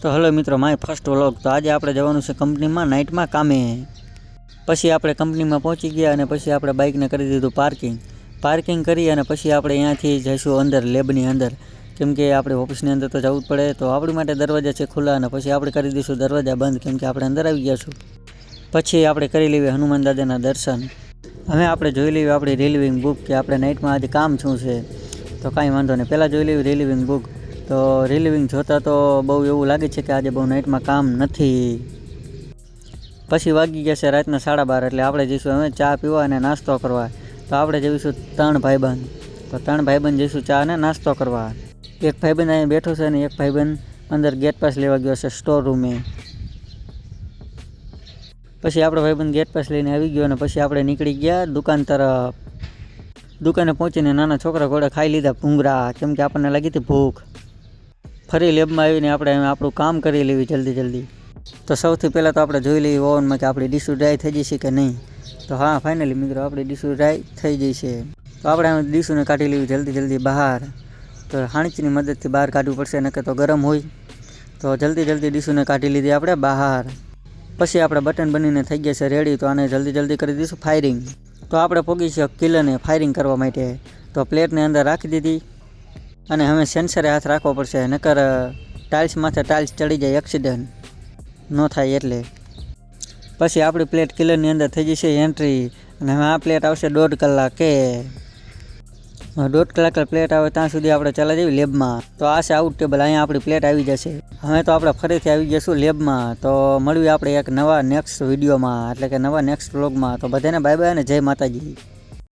તો હલો મિત્રો, my first vlog. તો આજે આપણે જવાનું છે કંપનીમાં નાઇટમાં કામે. પછી આપણે કંપનીમાં પહોંચી ગયા અને પછી આપણે બાઇકને કરી દીધું પાર્કિંગ કરી અને પછી આપણે અહીંયાથી જઈશું અંદર લેબની અંદર, કેમ કે આપણે ઓફિસની અંદર તો જવું જ પડે. તો આપણી માટે દરવાજા છે ખુલ્લા અને પછી આપણે કરી દઈશું દરવાજા બંધ, કેમ કે આપણે અંદર આવી ગયા છું. પછી આપણે કરી લેવી હનુમાન દાદાના દર્શન. હવે આપણે જોઈ લેવી આપણી રેલવેની બુક કે આપણે નાઇટમાં આજે કામ શું છે. તો કાંઈ વાંધો નહીં, પહેલાં જોઈ લેવી રેલવેની બુક. તો રેલવિંગ જોતાં તો બહુ એવું લાગે છે કે આજે બહુ નાઇટમાં કામ નથી. પછી વાગી ગયા છે રાતના 12:30, એટલે આપણે જઈશું હવે ચા પીવા અને નાસ્તો કરવા. તો આપણે જઈશું 3 ભાઈબંધ. તો 3 ભાઈબંધ જઈશું ચા અને નાસ્તો કરવા. એક ભાઈબંધ અહીંયા બેઠો છે અને એક ભાઈબંધ અંદર ગેટ પાસ લેવા ગયો છે સ્ટોર રૂમે. પછી આપણો ભાઈબંધ ગેટ પાસ લઈને આવી ગયો અને પછી આપણે નીકળી ગયા દુકાન તરફ. દુકાને પહોંચીને નાના છોકરા ઘોડે ખાઈ લીધા ભૂંગળા, કેમ કે આપણને લાગી હતી ભૂખ. ફરી લેબમાં આવીને આપણે આપણું કામ કરી લેવી જલ્દી. તો સૌથી પહેલાં તો આપણે જોઈ લઈએ ઓવનમાં કે આપણી ડીશું ડ્રાય થઈ જશે કે નહીં. તો હા, ફાઇનલી મિત્રો આપણી ડીશું ડ્રાય થઈ જશે. તો આપણે ડીશુને કાઢી લેવી જલ્દી બહાર. તો હાંચની મદદથી બહાર કાઢવું પડશે, નકર તો ગરમ હોય. તો જલ્દી ડીશુને કાઢી લીધી આપણે બહાર. પછી આપણે બટન બનીને થઈ ગયા છે રેડી. તો આને જલ્દી કરી દઈશું ફાયરિંગ. તો આપણે પહોંચી છે કિલરને ફાયરિંગ કરવા માટે. તો પ્લેટની અંદર રાખી દીધી અને હવે સેન્સરે હાથ રાખવો પડશે, નકર ટાઇલ્સ માથે ટાઇલ્સ ચડી જાય, એક્સિડન્ટ ન થાય એટલે. પછી આપણી પ્લેટ કિલરની અંદર થઈ જશે એન્ટ્રી અને હવે આ પ્લેટ આવશે 1.5 કલાકે. 1.5 કલાક પ્લેટ આવે ત્યાં સુધી આપણે ચાલી જઈએ લેબમાં. તો આ છે આઉટ ટેબલ, અહીંયા આપણી પ્લેટ આવી જશે. હવે તો આપણે ફરીથી આવી જઈશું લેબમાં. તો મળીએ આપણે એક નવા નેક્સ્ટ વિડીયોમાં, એટલે કે નવા નેક્સ્ટ વ્લોગમાં. તો બધાને બાય બાય અને જય માતાજી.